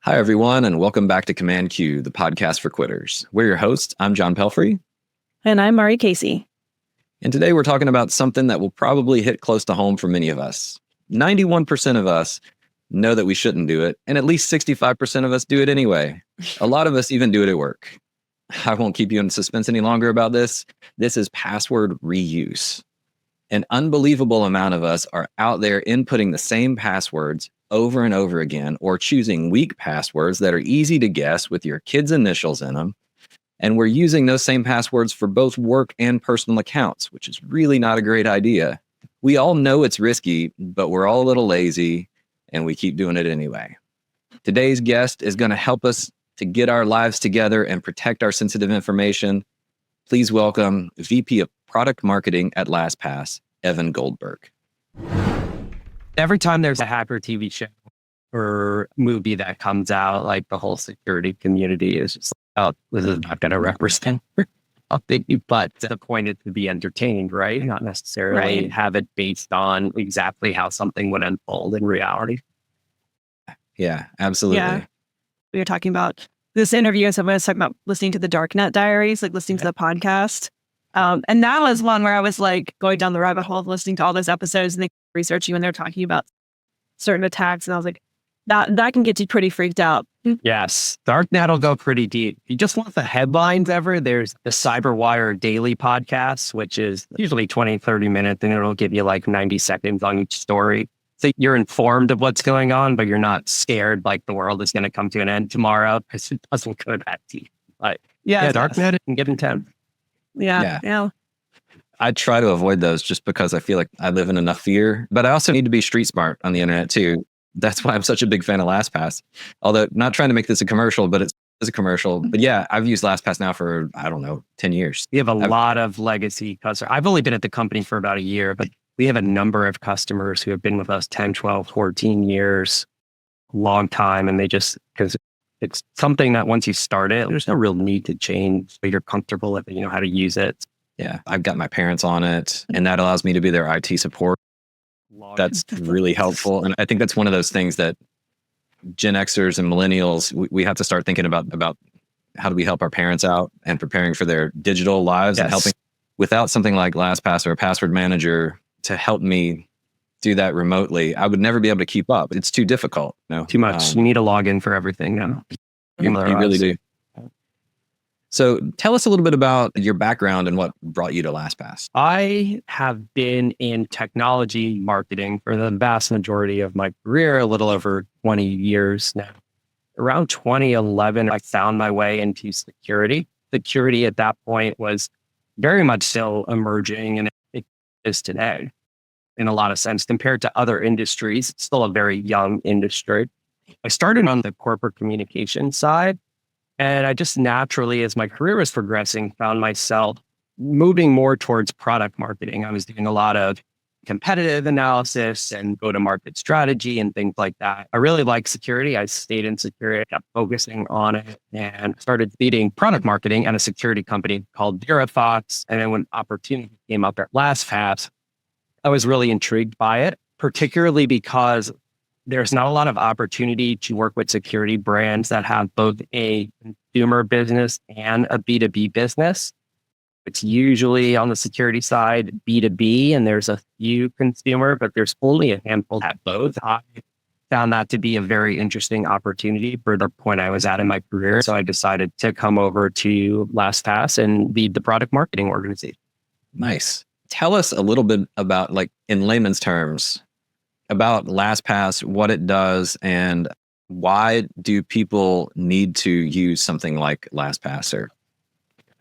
Hi, everyone, and welcome back to Command Q, the podcast for quitters. We're your hosts. I'm John Pelfrey. And I'm Mari Casey. And today we're talking about something that will probably hit close to home for many of us. 91% of us know that we shouldn't do it, and at least 65% of us do it anyway. A lot of us even do it at work. I won't keep you in suspense any longer about this. This is password reuse. An unbelievable amount of us are out there inputting the same passwords over and over again, or choosing weak passwords that are easy to guess with your kids' initials in them. And we're using those same passwords for both work and personal accounts, which is really not a great idea. We all know it's risky, but we're all a little lazy and we keep doing it anyway. Today's guest is going to help us to get our lives together and protect our sensitive information. Please welcome VP of Product Marketing at LastPass, Evan Goldberg. Every time there's a hacker TV show or movie that comes out, like the whole security community is just like, oh, this is not going to represent reality, but the point is to be entertained, right? Not necessarily have it based on exactly how something would unfold in reality. Yeah, absolutely. Yeah. We were talking about this interview, and someone was talking about listening to the Darknet Diaries, like listening to the podcast. And that was one where I was like going down the rabbit hole of listening to all those episodes and researching when they're talking about certain attacks. And I was like, that can get you pretty freaked out. Yes. Darknet will go pretty deep. You just want the headlines ever. There's the CyberWire Daily podcast, which is usually 20, 30 minutes, and it'll give you like 90 seconds on each story. So you're informed of what's going on, but you're not scared like the world is going to come to an end tomorrow, because it doesn't go that deep. But Darknet can get intense. Yeah. I try to avoid those just because I feel like I live in enough fear, but I also need to be street smart on the internet too. That's why I'm such a big fan of LastPass. Although not trying to make this a commercial, but it's a commercial. But yeah, I've used LastPass now for, 10 years. We have a lot of legacy customers. I've only been at the company for about a year, but we have a number of customers who have been with us 10, 12, 14 years, long time. And they just, because it's something that once you start it, there's no real need to change, but you're comfortable with it, you know how to use it. Yeah, I've got my parents on it, and that allows me to be their IT support. That's really helpful. And I think that's one of those things that Gen Xers and millennials, we have to start thinking about how do we help our parents out and preparing for their digital lives and helping. Without something like LastPass or a password manager to help me do that remotely, I would never be able to keep up. It's too difficult. No, too much. You need a login for everything now. You really do. So tell us a little bit about your background and what brought you to LastPass. I have been in technology marketing for the vast majority of my career, a little over 20 years now. Around 2011, I found my way into security. Security at that point was very much still emerging, and it is today in a lot of sense. Compared to other industries, it's still a very young industry. I started on the corporate communication side. And I just naturally, as my career was progressing, found myself moving more towards product marketing. I was doing a lot of competitive analysis and go-to-market strategy and things like that. I really liked security. I stayed in security, kept focusing on it, and started leading product marketing at a security company called VeriFox. And then when opportunity came up at LastPass, I was really intrigued by it, particularly because there's not a lot of opportunity to work with security brands that have both a consumer business and a B2B business. It's usually on the security side, B2B, and there's a few consumer, but there's only a handful at both. I found that to be a very interesting opportunity for the point I was at in my career. So I decided to come over to LastPass and lead the product marketing organization. Nice. Tell us a little bit about, like, in layman's terms, about LastPass, what it does, and why do people need to use something like LastPass?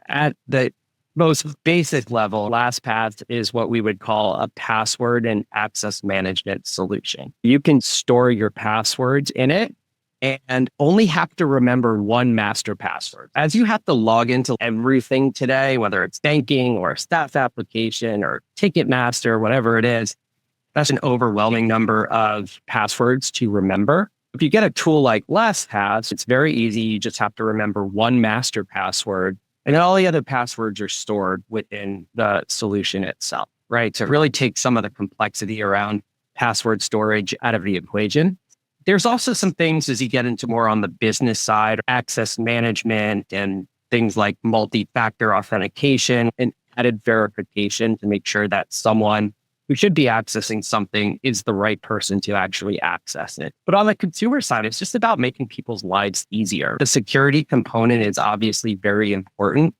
At the most basic level, LastPass is what we would call a password and access management solution. You can store your passwords in it and only have to remember one master password. As you have to log into everything today, whether it's banking or a staff application or Ticketmaster, whatever it is, that's an overwhelming number of passwords to remember. If you get a tool like LastPass, it's very easy. You just have to remember one master password, and then all the other passwords are stored within the solution itself, right? So it really takes some of the complexity around password storage out of the equation. There's also some things as you get into more on the business side, access management and things like multi-factor authentication and added verification to make sure that someone who should be accessing something is the right person to actually access it. But on the consumer side, it's just about making people's lives easier. The security component is obviously very important.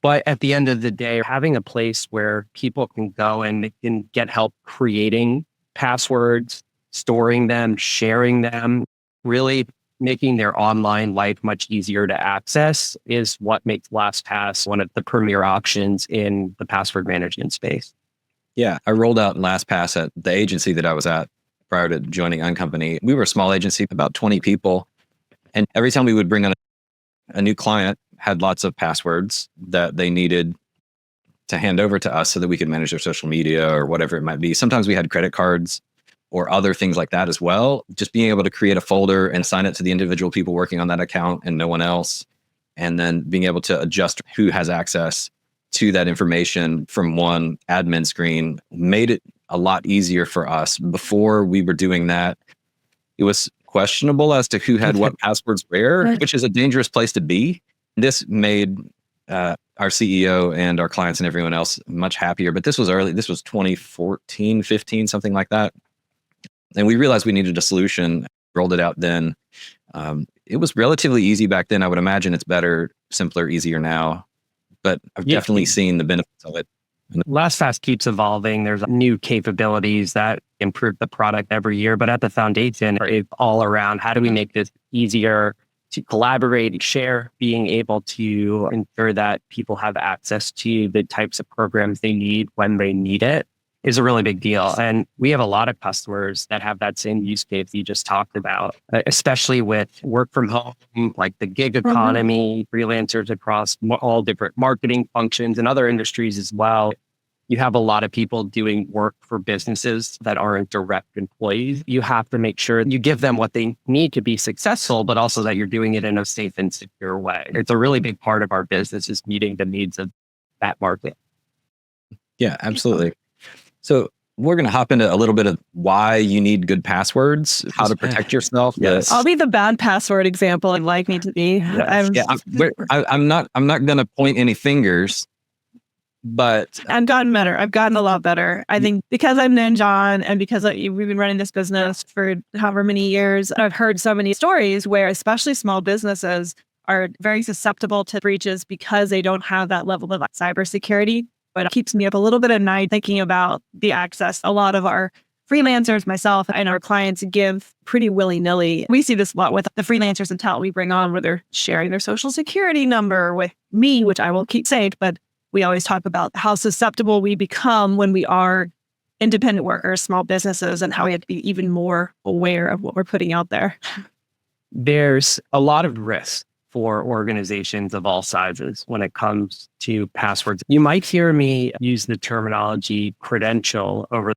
But at the end of the day, having a place where people can go and they can get help creating passwords, storing them, sharing them, really making their online life much easier to access is what makes LastPass one of the premier options in the password management space. Yeah, I rolled out LastPass at the agency that I was at prior to joining Uncompany. We were a small agency, about 20 people. And every time we would bring on a new client, had lots of passwords that they needed to hand over to us so that we could manage their social media or whatever it might be. Sometimes we had credit cards or other things like that as well. Just being able to create a folder and assign it to the individual people working on that account and no one else. And then being able to adjust who has access to that information from one admin screen made it a lot easier for us. Before we were doing that, it was questionable as to who had what passwords where, which is a dangerous place to be. This made our CEO and our clients and everyone else much happier. But this was early. This was 2014, 15, something like that. And we realized we needed a solution, rolled it out then. It was relatively easy back then. I would imagine it's better, simpler, easier now. But I've definitely seen the benefits of it. LastPass keeps evolving. There's new capabilities that improve the product every year. But at the foundation, it's all around how do we make this easier to collaborate, share, being able to ensure that people have access to the types of programs they need when they need it is a really big deal. And we have a lot of customers that have that same use case you just talked about, especially with work from home, like the gig economy, freelancers across all different marketing functions and other industries as well. You have a lot of people doing work for businesses that aren't direct employees. You have to make sure you give them what they need to be successful, but also that you're doing it in a safe and secure way. It's a really big part of our business is meeting the needs of that market. Yeah, absolutely. So we're going to hop into a little bit of why you need good passwords, how to protect yourself. Yes. I'll be the bad password example I'd like me to be. Yes. I'm not going to point any fingers, but I've gotten better. I've gotten a lot better. I think because I've known John and because we've been running this business for however many years, I've heard so many stories where especially small businesses are very susceptible to breaches because they don't have that level of cybersecurity. But it keeps me up a little bit at night thinking about the access a lot of our freelancers, myself, and our clients give pretty willy-nilly. We see this a lot with the freelancers and talent we bring on where they're sharing their social security number with me, which I will keep saying, but we always talk about how susceptible we become when we are independent workers, small businesses, and how we have to be even more aware of what we're putting out there. There's a lot of risk for organizations of all sizes when it comes to passwords. You might hear me use the terminology credential over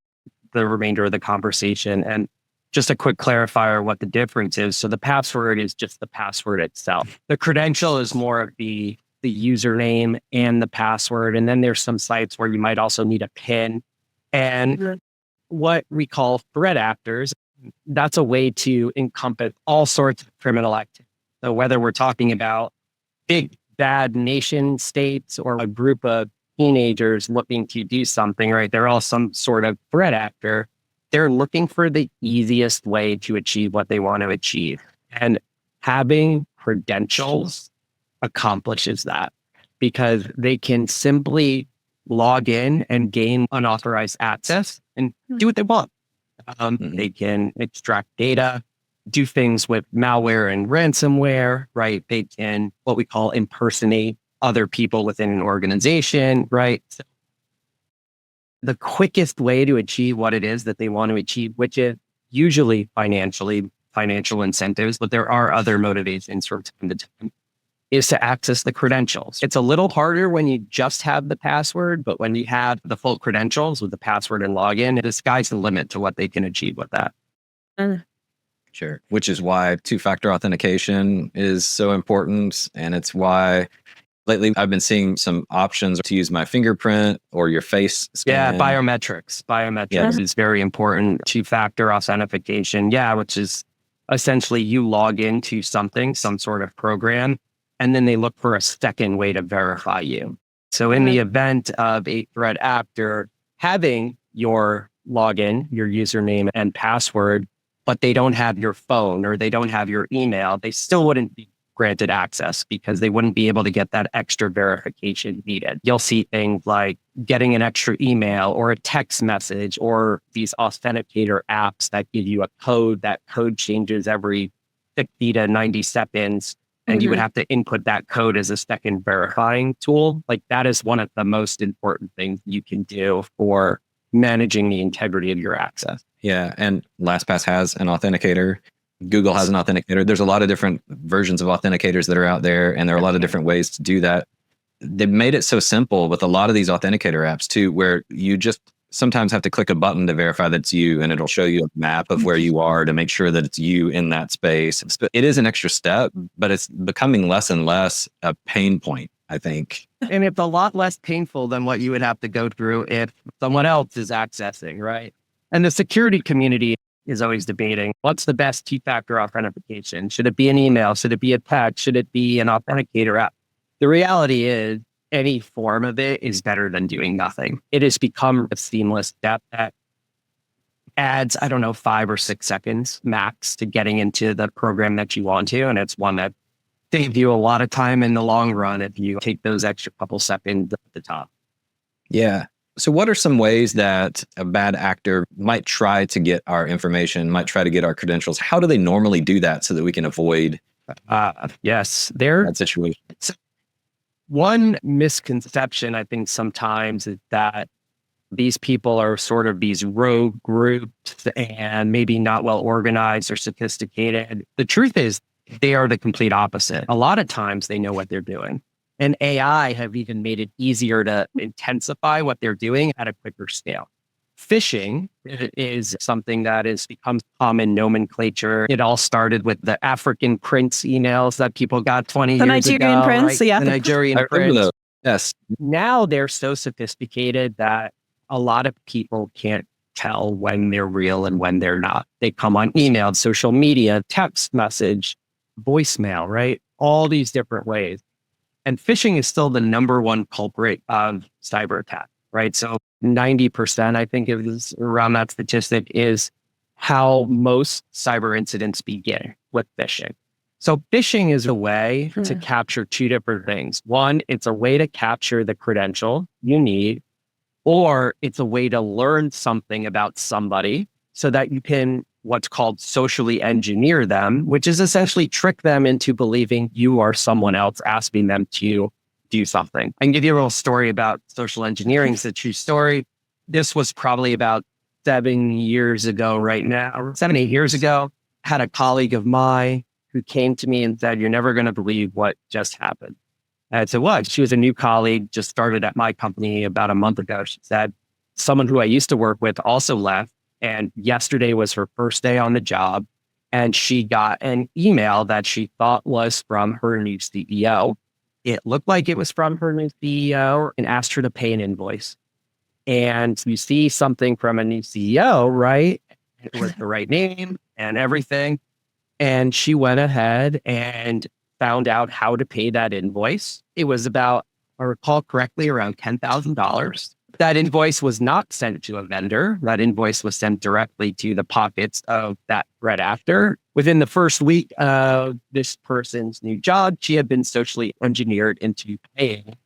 the remainder of the conversation. And just a quick clarifier what the difference is. So the password is just the password itself. The credential is more of the username and the password. And then there's some sites where you might also need a PIN. And what we call threat actors, that's a way to encompass all sorts of criminal activity. So whether we're talking about big, bad nation states or a group of teenagers looking to do something, right? They're all some sort of threat actor. They're looking for the easiest way to achieve what they want to achieve. And having credentials accomplishes that because they can simply log in and gain unauthorized access and do what they want. They can extract data, do things with malware and ransomware, right? They can, what we call impersonate other people within an organization, right? So the quickest way to achieve what it is that they want to achieve, which is usually financial incentives, but there are other motivations from time to time, is to access the credentials. It's a little harder when you just have the password, but when you have the full credentials with the password and login, the sky's the limit to what they can achieve with that. Sure. Which is why two-factor authentication is so important. And it's why lately I've been seeing some options to use my fingerprint or your face scan. Yeah, biometrics. Biometrics is very important. Two-factor authentication. Yeah, which is Essentially, you log into something, some sort of program, and then they look for a second way to verify you. So in the event of a threat actor having your login, your username and password, but they don't have your phone or they don't have your email, they still wouldn't be granted access because they wouldn't be able to get that extra verification needed. You'll see things like getting an extra email or a text message or these authenticator apps that give you a code. That code changes every 60 to 90 seconds. And you would have to input that code as a second verifying tool. Like that is one of the most important things you can do for managing the integrity of your access. Yeah. And LastPass has an authenticator. Google has an authenticator. There's a lot of different versions of authenticators that are out there, and there are a lot of different ways to do that. They've made it so simple with a lot of these authenticator apps too, where you just sometimes have to click a button to verify that it's you, and it'll show you a map of where you are to make sure that it's you in that space. It is an extra step, but it's becoming less and less a pain point, I think. And it's a lot less painful than what you would have to go through if someone else is accessing, right? And the security community is always debating what's the best two-factor authentication. Should it be an email? Should it be a text? Should it be an authenticator app? The reality is any form of it is better than doing nothing. It has become a seamless step that adds, 5 or 6 seconds max to getting into the program that you want to. And it's one that saves you a lot of time in the long run if you take those extra couple seconds at the top. Yeah. So what are some ways that a bad actor might try to get our information, might try to get our credentials? How do they normally do that so that we can avoid that situation? One misconception, I think, sometimes is that these people are sort of these rogue groups and maybe not well organized or sophisticated. The truth is they are the complete opposite. A lot of times they know what they're doing. And AI have even made it easier to intensify what they're doing at a quicker scale. Phishing is something that has become common nomenclature. It all started with the African prince emails that people got 20 years ago. The Nigerian prince, right? The Nigerian prince. Yes. Now they're so sophisticated that a lot of people can't tell when they're real and when they're not. They come on email, social media, text message, voicemail, right? All these different ways. And phishing is still the number one culprit of cyber attack, right? So 90%, I think it was around that statistic, is how most cyber incidents begin with phishing. So phishing is a way to capture two different things. One, it's a way to capture the credential you need, or it's a way to learn something about somebody so that you can what's called socially engineer them, which is essentially trick them into believing you are someone else, asking them to do something. I can give you a little story about social engineering. It's a true story. This was probably about 7 years ago right now, 7, 8 years ago. I had a colleague of mine who came to me and said, "You're never going to believe what just happened." And I said, "What?" She was a new colleague, just started at my company about a month ago. She said, "Someone who I used to work with also left. And yesterday was her first day on the job. And she got an email that she thought was from her new CEO. It looked like it was from her new CEO and asked her to pay an invoice. And you see something from a new CEO, right? With the right name and everything. And she went ahead and found out how to pay that invoice. It was about, if I recall correctly, around $10,000. That invoice was not sent to a vendor. That invoice was sent directly to the pockets of that threat actor. Within the first week of this person's new job, she had been socially engineered into paying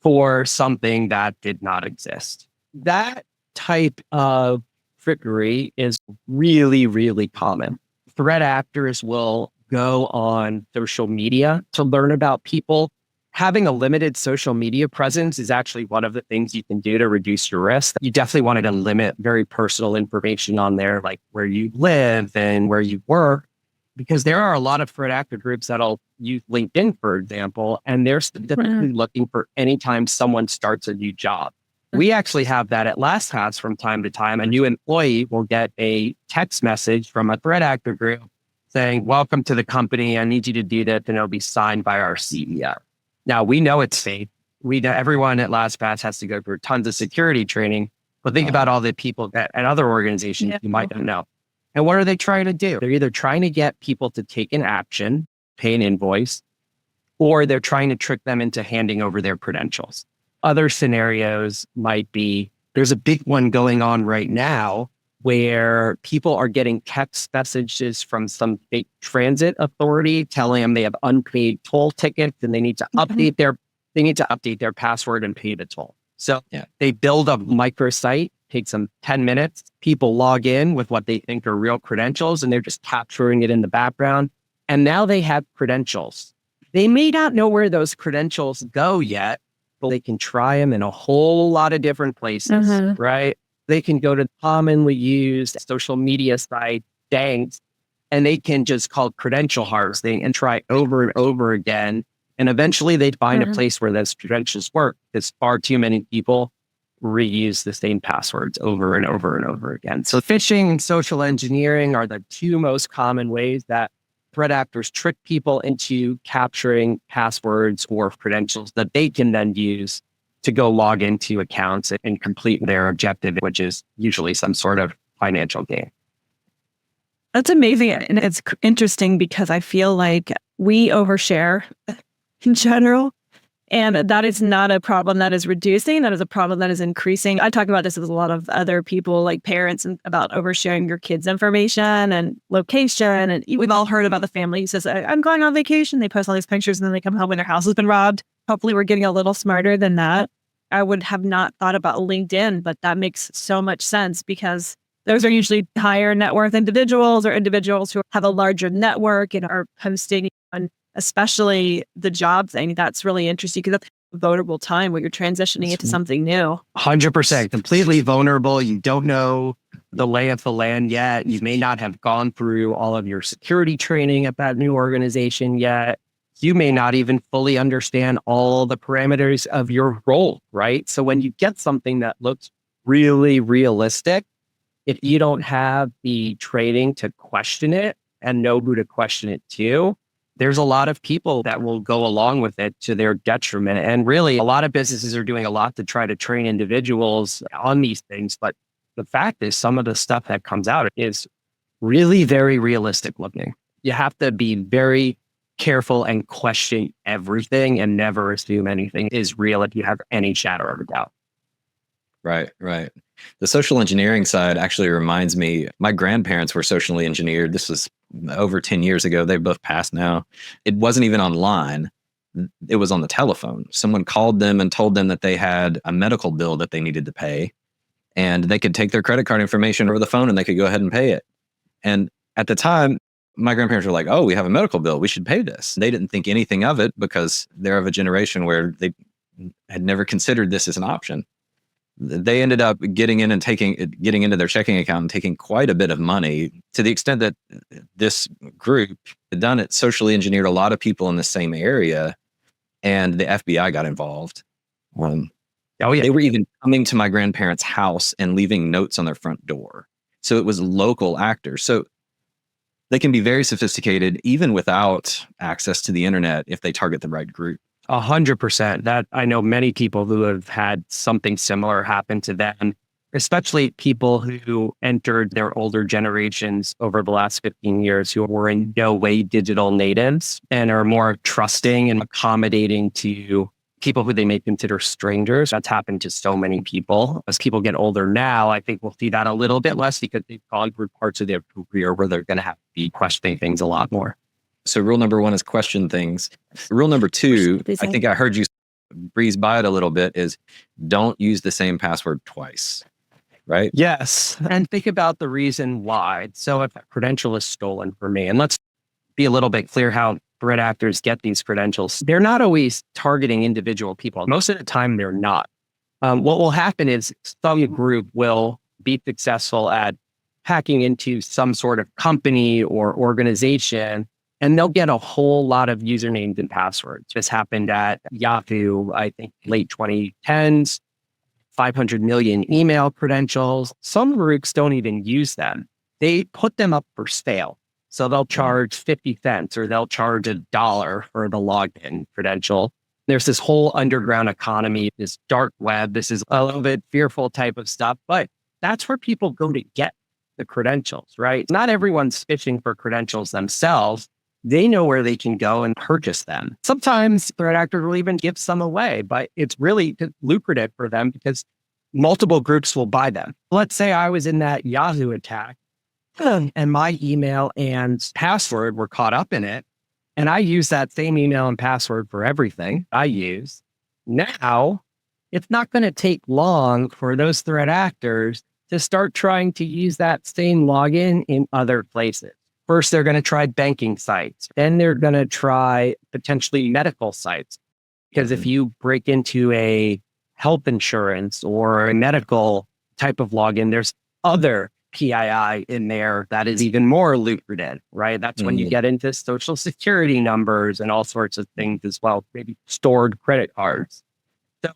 for something that did not exist. That type of trickery is really, really common. Threat actors will go on social media to learn about people. Having a limited social media presence is actually one of the things you can do to reduce your risk. You definitely wanted to limit very personal information on there, like where you live and where you work, because there are a lot of threat actor groups that'll use LinkedIn, for example, and they're specifically looking for anytime someone starts a new job. We actually have that at LastPass from time to time. A new employee will get a text message from a threat actor group saying, "Welcome to the company. I need you to do this," and it'll be signed by our CEO. Now, we know it's safe. We know everyone at LastPass has to go through tons of security training, but think about all the people at other organizations you might not know. And what are they trying to do? They're either trying to get people to take an action, pay an invoice, or they're trying to trick them into handing over their credentials. Other scenarios might be, there's a big one going on right now where people are getting text messages from some big transit authority telling them they have unpaid toll tickets and they need to update their password and pay the toll. So they build a microsite, takes them 10 minutes. People log in with what they think are real credentials and they're just capturing it in the background. And now they have credentials. They may not know where those credentials go yet, but they can try them in a whole lot of different places, right? They can go to commonly used social media site, banks, and they can just call credential harvesting and try over and over again. And eventually they'd find a place where those credentials work, because far too many people reuse the same passwords over and over and over again. So phishing and social engineering are the two most common ways that threat actors trick people into capturing passwords or credentials that they can then use to go log into accounts and complete their objective, which is usually some sort of financial gain. That's amazing. And it's interesting because I feel like we overshare in general. And that is not a problem that is reducing. That is a problem that is increasing. I talk about this with a lot of other people, like parents, and about oversharing your kids' information and location. And we've all heard about the family who says, I'm going on vacation. They post all these pictures and then they come home and their house has been robbed. Hopefully we're getting a little smarter than that. I would have not thought about LinkedIn, but that makes so much sense because those are usually higher net worth individuals or individuals who have a larger network and are posting on especially the job thing. That's really interesting because that's a vulnerable time where you're transitioning into something new. 100%, completely vulnerable. You don't know the lay of the land yet. You may not have gone through all of your security training at that new organization yet. You may not even fully understand all the parameters of your role, right? So when you get something that looks really realistic, if you don't have the training to question it and know who to question it to, there's a lot of people that will go along with it to their detriment. And really, a lot of businesses are doing a lot to try to train individuals on these things. But the fact is, some of the stuff that comes out is really very realistic looking. You have to be very careful and question everything and never assume anything is real if you have any shadow of a doubt. Right. The social engineering side actually reminds me, my grandparents were socially engineered. This was over 10 years ago. They've both passed now. It wasn't even online. It was on the telephone. Someone called them and told them that they had a medical bill that they needed to pay, and they could take their credit card information over the phone and they could go ahead and pay it. And at the time, my grandparents were like, oh, we have a medical bill. We should pay this. They didn't think anything of it because they're of a generation where they had never considered this as an option. They ended up getting into their checking account and taking quite a bit of money, to the extent that this group had done it, socially engineered a lot of people in the same area, and the FBI got involved. They were even coming to my grandparents' house and leaving notes on their front door. So it was local actors. So they can be very sophisticated even without access to the internet if they target the right group. 100%. That I know many people who have had something similar happen to them, especially people who entered their older generations over the last 15 years who were in no way digital natives and are more trusting and accommodating to people who they may consider strangers. That's happened to so many people. As people get older now, I think we'll see that a little bit less because they've gone through parts of their career where they're going to have to be questioning things a lot more. So rule number 1 is question things. Rule number 2, I think I heard you breeze by it a little bit, is don't use the same password twice, right? Yes. And think about the reason why. So if a credential is stolen from me, and let's be a little bit clear how threat actors get these credentials. They're not always targeting individual people. Most of the time, they're not. What will happen is some group will be successful at hacking into some sort of company or organization, and they'll get a whole lot of usernames and passwords. This happened at Yahoo, I think, late 2010s, 500 million email credentials. Some groups don't even use them. They put them up for sale. So they'll charge 50 cents or they'll charge $1 for the login credential. There's this whole underground economy, this dark web. This is a little bit fearful type of stuff, but that's where people go to get the credentials, right? Not everyone's fishing for credentials themselves. They know where they can go and purchase them. Sometimes threat actors will even give some away, but it's really lucrative for them because multiple groups will buy them. Let's say I was in that Yahoo attack and my email and password were caught up in it. And I use that same email and password for everything I use. Now, it's not going to take long for those threat actors to start trying to use that same login in other places. First, they're going to try banking sites. Then they're going to try potentially medical sites. Because if you break into a health insurance or a medical type of login, there's other PII in there that is even more lucrative, right? That's when you get into social security numbers and all sorts of things as well, maybe stored credit cards. So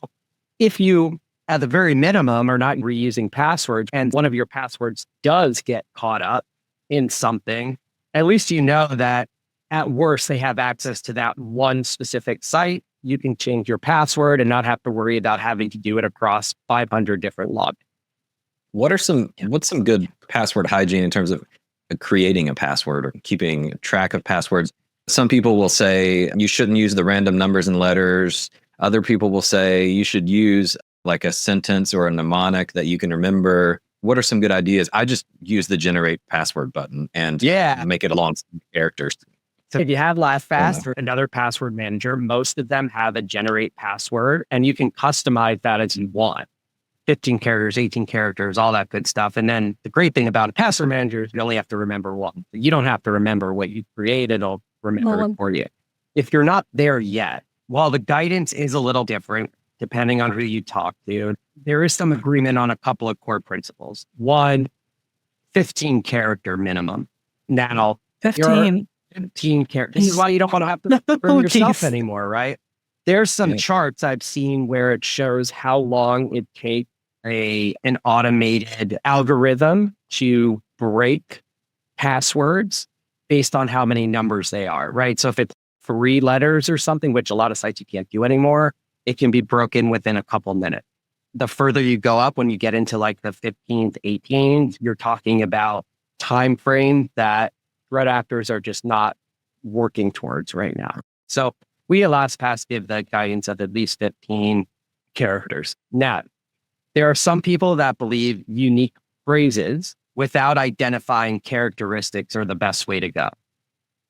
if you, at the very minimum, are not reusing passwords and one of your passwords does get caught up in something, at least you know that at worst, they have access to that one specific site. You can change your password and not have to worry about having to do it across 500 different logins. What's some good password hygiene in terms of creating a password or keeping track of passwords? Some people will say you shouldn't use the random numbers and letters. Other people will say you should use like a sentence or a mnemonic that you can remember. What are some good ideas? I just use the generate password button and make it along characters. So if you have LastPass or another password manager, most of them have a generate password and you can customize that as you want. 15 characters, 18 characters, all that good stuff. And then the great thing about a password manager is you only have to remember one. You don't have to remember what you created. It'll remember it for you. If you're not there yet, while the guidance is a little different, depending on who you talk to, there is some agreement on a couple of core principles. One, 15 character minimum. Now, 15 characters. This is why you don't want to have to remember yourself anymore, right? There's some charts I've seen where it shows how long it takes an automated algorithm to break passwords based on how many numbers they are, right? So if it's 3 letters or something, which a lot of sites you can't do anymore, it can be broken within a couple minutes. The further you go up, when you get into like the 15th, 18th, you're talking about time frame that threat actors are just not working towards right now. So we at LastPass give the guidance of at least 15 characters. Now, there are some people that believe unique phrases without identifying characteristics are the best way to go.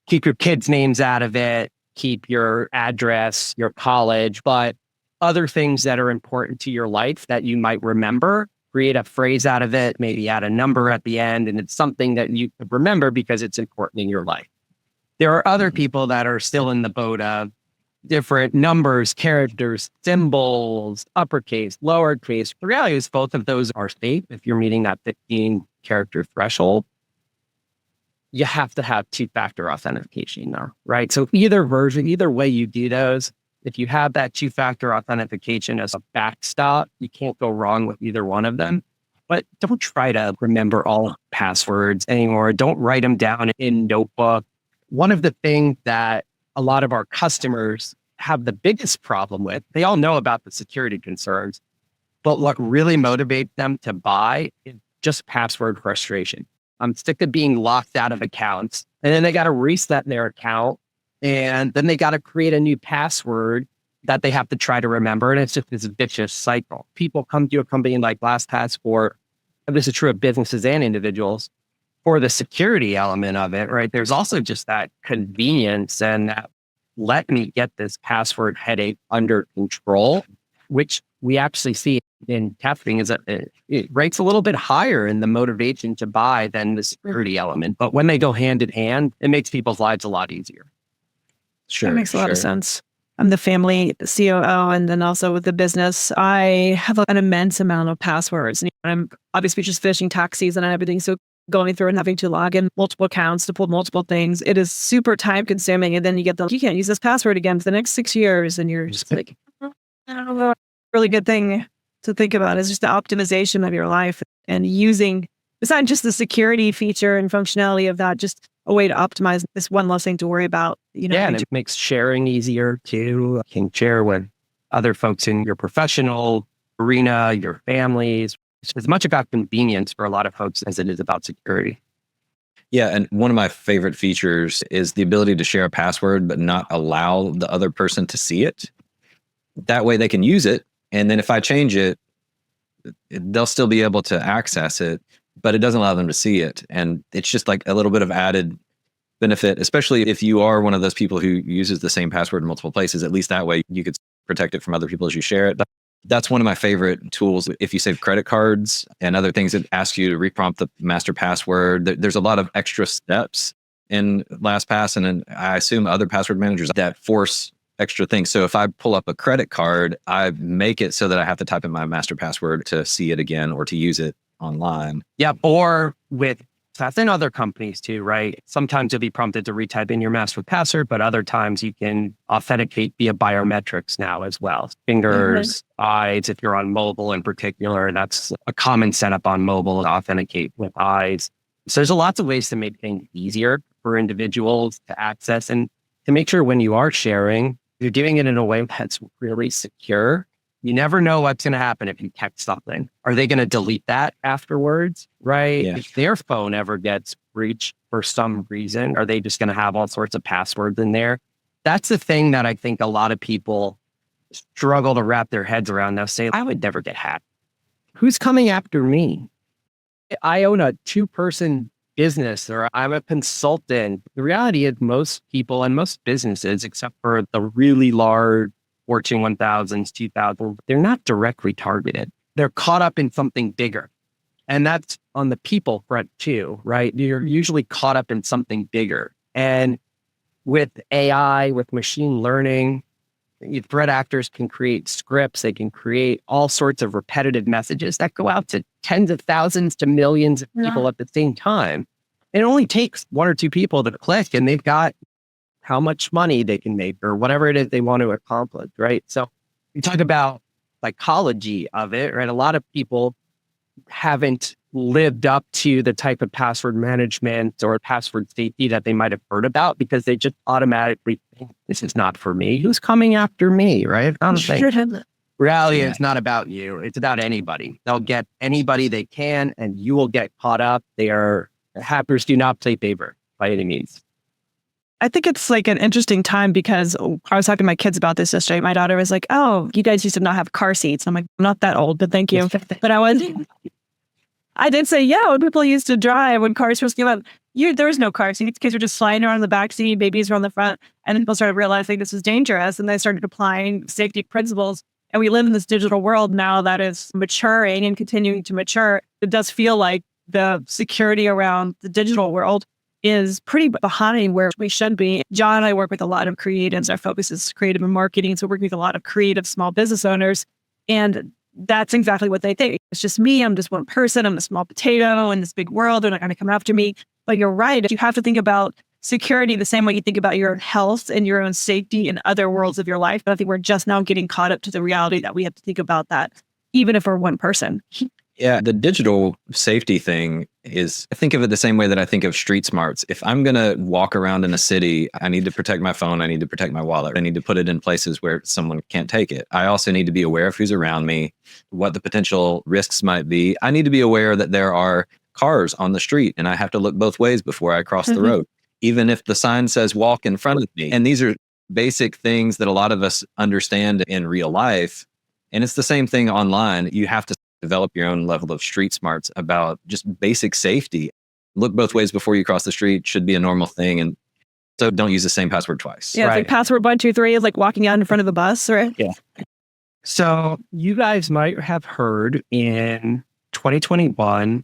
Keep your kids' names out of it, keep your address, your college, but other things that are important to your life that you might remember, create a phrase out of it, maybe add a number at the end, and it's something that you could remember because it's important in your life. There are other people that are still in the boat of different numbers, characters, symbols, uppercase, lowercase. The reality is both of those are safe if you're meeting that 15 character threshold. You have to have 2-factor authentication now, right? So either version, either way you do those, if you have that 2-factor authentication as a backstop, you can't go wrong with either one of them. But don't try to remember all passwords anymore. Don't write them down in notebook. One of the things that a lot of our customers have the biggest problem with, they all know about the security concerns, but what really motivates them to buy is just password frustration. I'm sick of being locked out of accounts, and then they got to reset their account, and then they got to create a new password that they have to try to remember. And it's just this vicious cycle. People come to a company like LastPass for, and this is true of businesses and individuals, for the security element of it, right? There's also just that convenience and that let me get this password headache under control, which we actually see in testing is that it ranks a little bit higher in the motivation to buy than the security element. But when they go hand in hand, it makes people's lives a lot easier. Sure. That makes a lot of sense. I'm the family COO, and then also with the business, I have an immense amount of passwords. And I'm obviously just finishing tax season and everything. So going through and having to log in multiple accounts to pull multiple things, it is super time consuming. And then you get you can't use this password again for the next 6 years. And you're just like, I don't know. Really good thing to think about is just the optimization of your life and using, besides just the security feature and functionality of that, just a way to optimize this one less thing to worry about. And it makes sharing easier too. You can share with other folks in your professional arena, your families. It's as much about convenience for a lot of folks as it is about security. Yeah. And one of my favorite features is the ability to share a password, but not allow the other person to see it. That way they can use it. And then if I change it, they'll still be able to access it, but it doesn't allow them to see it. And it's just like a little bit of added benefit, especially if you are one of those people who uses the same password in multiple places. At least that way you could protect it from other people as you share it. That's one of my favorite tools. If you save credit cards and other things that ask you to reprompt the master password, there's a lot of extra steps in LastPass and I assume other password managers that force extra things. So if I pull up a credit card, I make it so that I have to type in my master password to see it again or to use it online. Yeah, or with that's in other companies too, right? Sometimes you'll be prompted to retype in your master password, but other times you can authenticate via biometrics now as well. Fingers, eyes, if you're on mobile in particular, that's a common setup on mobile to authenticate with eyes. So there's lots of ways to make things easier for individuals to access and to make sure when you are sharing, you're doing it in a way that's really secure. You never know what's going to happen if you text something. Are they going to delete that afterwards, right? Yeah. If their phone ever gets breached for some reason, are they just going to have all sorts of passwords in there? That's the thing that I think a lot of people struggle to wrap their heads around. They'll say, I would never get hacked. Who's coming after me? I own a 2-person business or I'm a consultant. The reality is most people and most businesses, except for the really large Fortune 1000s, 2000, they're not directly targeted. They're caught up in something bigger. And that's on the people front too, right? You're usually caught up in something bigger. And with AI, with machine learning, threat actors can create scripts. They can create all sorts of repetitive messages that go out to tens of thousands to millions of people at the same time. It only takes 1 or 2 people to click and they've got how much money they can make or whatever it is they want to accomplish, right? So you talk about psychology of it, right? A lot of people haven't lived up to the type of password management or password safety that they might have heard about because they just automatically think, this is not for me. Who's coming after me, right? Reality is not about you. It's about anybody. They'll get anybody they can and you will get caught up. Hackers do not play favor by any means. I think it's like an interesting time because I was talking to my kids about this yesterday. My daughter was like, oh, you guys used to not have car seats. And I'm like, I'm not that old, but thank you. But I did say, yeah, when people used to drive, when cars first came out, there was no car seats. Kids were just flying around the back seat, babies were on the front. And people started realizing this was dangerous. And they started applying safety principles. And we live in this digital world now that is maturing and continuing to mature. It does feel like the security around the digital world is pretty behind where we should be. John and I work with a lot of creatives. Our focus is creative and marketing. So we're working with a lot of creative small business owners. And that's exactly what they think. It's just me. I'm just one person. I'm a small potato in this big world. They're not going to come after me. But you're right. You have to think about security the same way you think about your own health and your own safety in other worlds of your life. But I think we're just now getting caught up to the reality that we have to think about that, even if we're one person. Yeah, the digital safety thing is, I think of it the same way that I think of street smarts. If I'm going to walk around in a city, I need to protect my phone. I need to protect my wallet. I need to put it in places where someone can't take it. I also need to be aware of who's around me, what the potential risks might be. I need to be aware that there are cars on the street and I have to look both ways before I cross the road, even if the sign says walk in front of me. And these are basic things that a lot of us understand in real life. And it's the same thing online. You have to develop your own level of street smarts about just basic safety. Look both ways before you cross the street should be a normal thing. And so don't use the same password twice. Yeah, right. It's like password 123 is like walking out in front of the bus, right? Yeah. So you guys might have heard in 2021,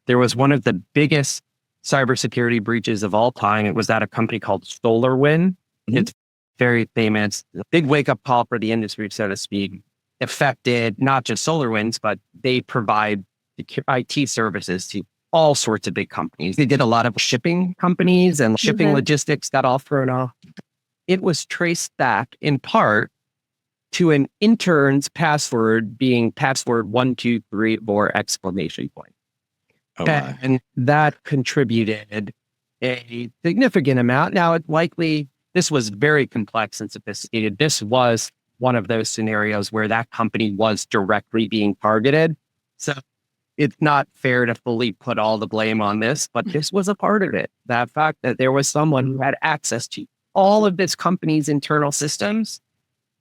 there was one of the biggest cybersecurity breaches of all time. It was at a company called SolarWinds. It's very famous, a big wake-up call for the industry, so to speak. Affected not just SolarWinds, but they provide IT services to all sorts of big companies. They did a lot of shipping companies and shipping logistics got all thrown off. It was traced back in part to an intern's password being password 1234 exclamation point. Oh my. And that contributed a significant amount. Now, this was very complex and sophisticated. This was one of those scenarios where that company was directly being targeted. So it's not fair to fully put all the blame on this, but this was a part of it. That fact that there was someone who had access to all of this company's internal systems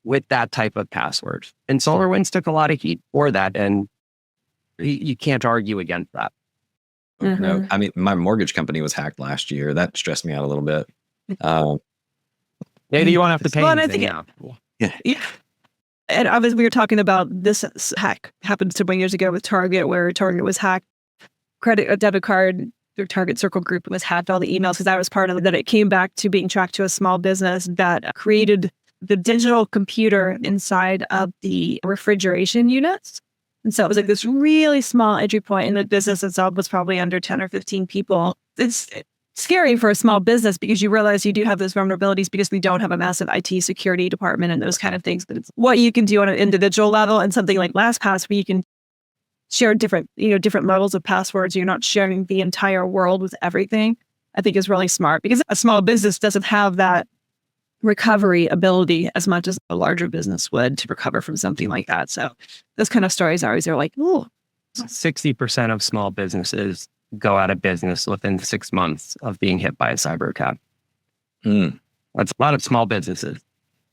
with that type of password. And SolarWinds took a lot of heat for that. And you can't argue against that. No, I mean, my mortgage company was hacked last year. That stressed me out a little bit. Maybe you won't have to pay Well, and I anything think now. Yeah. And obviously, we were talking about this hack happened several years ago with Target, where Target was hacked, a debit card, their Target Circle group was hacked, all the emails, because that was part of it, that it came back to being tracked to a small business that created the digital computer inside of the refrigeration units. And so it was like this really small entry point, and the business itself was probably under 10 or 15 people. It's scary for a small business because you realize you do have those vulnerabilities because we don't have a massive IT security department and those kind of things. But it's what you can do on an individual level, and something like LastPass where you can share different levels of passwords. You're not sharing the entire world with everything, I think is really smart, because a small business doesn't have that recovery ability as much as a larger business would to recover from something like that. So those kind of stories are like, oh, 60% of small businesses go out of business within 6 months of being hit by a cyber attack. That's a lot of small businesses.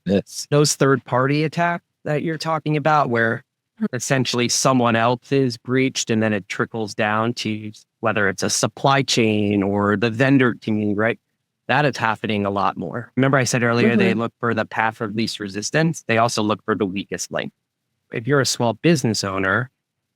It's Those third-party attacks that you're talking about, where essentially someone else is breached and then it trickles down to whether it's a supply chain or the vendor community, right? That is happening a lot more. Remember I said earlier, they look for the path of least resistance. They also look for the weakest link. If you're a small business owner,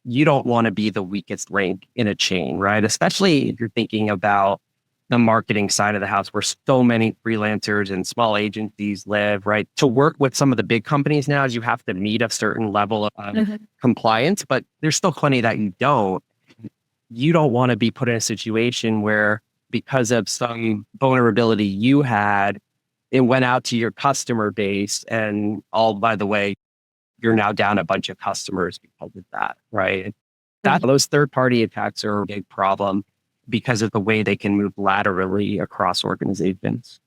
you don't want to be the weakest link in a chain, right? Especially if you're thinking about the marketing side of the house, where so many freelancers and small agencies live, right? To work with some of the big companies now, you have to meet a certain level of compliance, but there's still plenty that you don't. You don't want to be put in a situation where, because of some vulnerability you had, it went out to your customer base, and by the way, you're now down a bunch of customers because of that, right? Those third-party attacks are a big problem because of the way they can move laterally across organizations.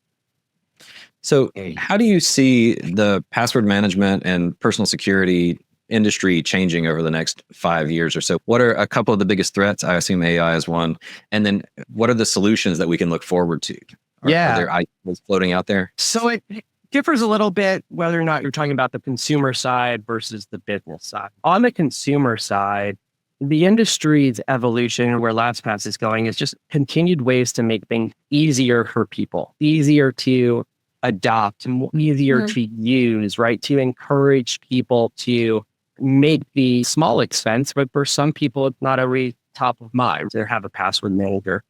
So how do you see the password management and personal security industry changing over the next 5 years or so? What are a couple of the biggest threats? I assume AI is one. And then what are the solutions that we can look forward to? Are there ideas floating out there? So it differs a little bit whether or not you're talking about the consumer side versus the business side. On the consumer side, the industry's evolution, where LastPass is going, is just continued ways to make things easier for people, easier to adopt, and easier to use, right? To encourage people to make the small expense, but for some people, it's not always top of mind to have a password manager,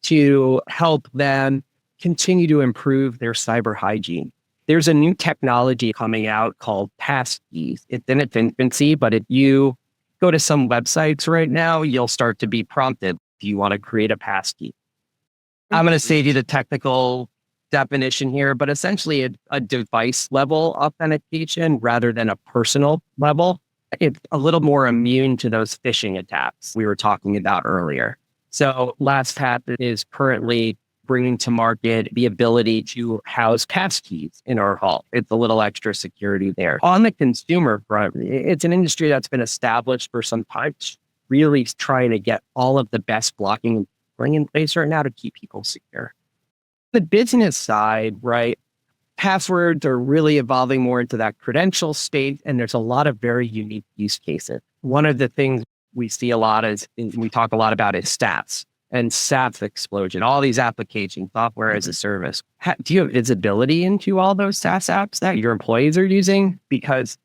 to help them continue to improve their cyber hygiene. There's a new technology coming out called passkeys. It's in its infancy, but if you go to some websites right now, you'll start to be prompted, do you want to create a passkey? I'm going to save you the technical definition here, but essentially a device level authentication rather than a personal level. It's a little more immune to those phishing attacks we were talking about earlier. So LastPass is currently bringing to market the ability to house passkeys in our vault. It's a little extra security there. On the consumer front, it's an industry that's been established for some time, really trying to get all of the best blocking in place right now to keep people secure. The business side, right? Passwords are really evolving more into that credential state, and there's a lot of very unique use cases. One of the things we see a lot we talk a lot about is stats and SaaS explosion, all these applications, software as a service. Do you have visibility into all those SaaS apps that your employees are using? Because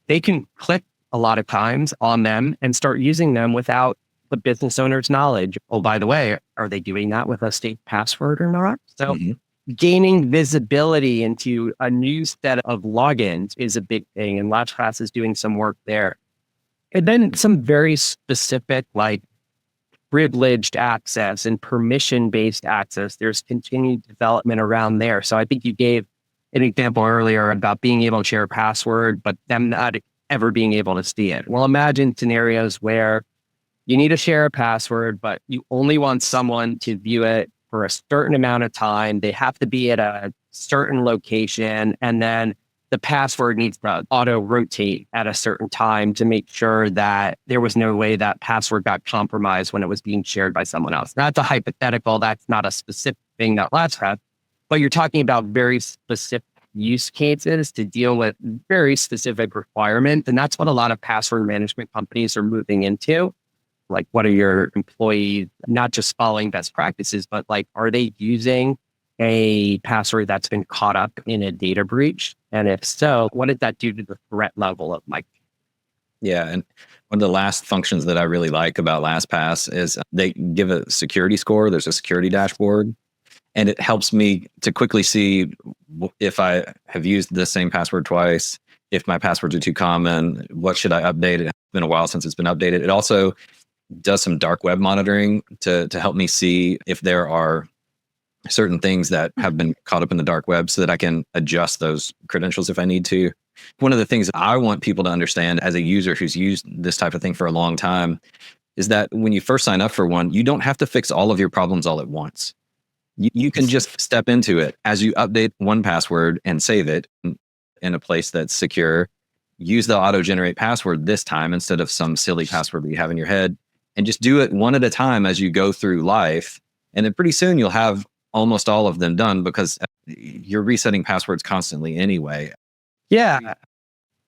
they can click a lot of times on them and start using them without the business owner's knowledge. Oh, by the way, are they doing that with a state password or not? So gaining visibility into a new set of logins is a big thing, and LastPass is doing some work there. And then some very specific, like privileged access and permission-based access, there's continued development around there. So I think you gave an example earlier about being able to share a password, but them not ever being able to see it. Well, imagine scenarios where you need to share a password, but you only want someone to view it for a certain amount of time. They have to be at a certain location, and then the password needs to auto rotate at a certain time to make sure that there was no way that password got compromised when it was being shared by someone else. That's a hypothetical. That's not a specific thing that LastPass, but you're talking about very specific use cases to deal with very specific requirements. And that's what a lot of password management companies are moving into. Like, what are your employees not just following best practices, but like, are they using a password that's been caught up in a data breach? And if so, what did that do to the threat level of my? Yeah. And one of the last functions that I really like about LastPass is they give a security score. There's a security dashboard, and it helps me to quickly see if I have used the same password twice, if my passwords are too common, what should I update? It's been a while since it's been updated. It also does some dark web monitoring to help me see if there are certain things that have been caught up in the dark web so that I can adjust those credentials if I need to. One of the things I want people to understand as a user who's used this type of thing for a long time is that when you first sign up for one, you don't have to fix all of your problems all at once. You can just step into it as you update one password and save it in a place that's secure. Use the auto-generate password this time instead of some silly password that you have in your head, and just do it one at a time as you go through life. And then pretty soon you'll have almost all of them done because you're resetting passwords constantly anyway. Yeah.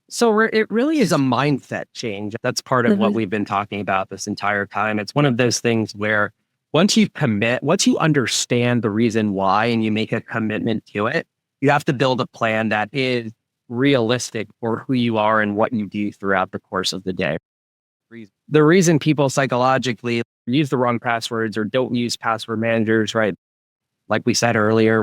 So it really is a mindset change. That's part of what we've been talking about this entire time. It's one of those things where once you commit, once you understand the reason why and you make a commitment to it, you have to build a plan that is realistic for who you are and what you do throughout the course of the day. The reason people psychologically use the wrong passwords or don't use password managers, right? Like we said earlier,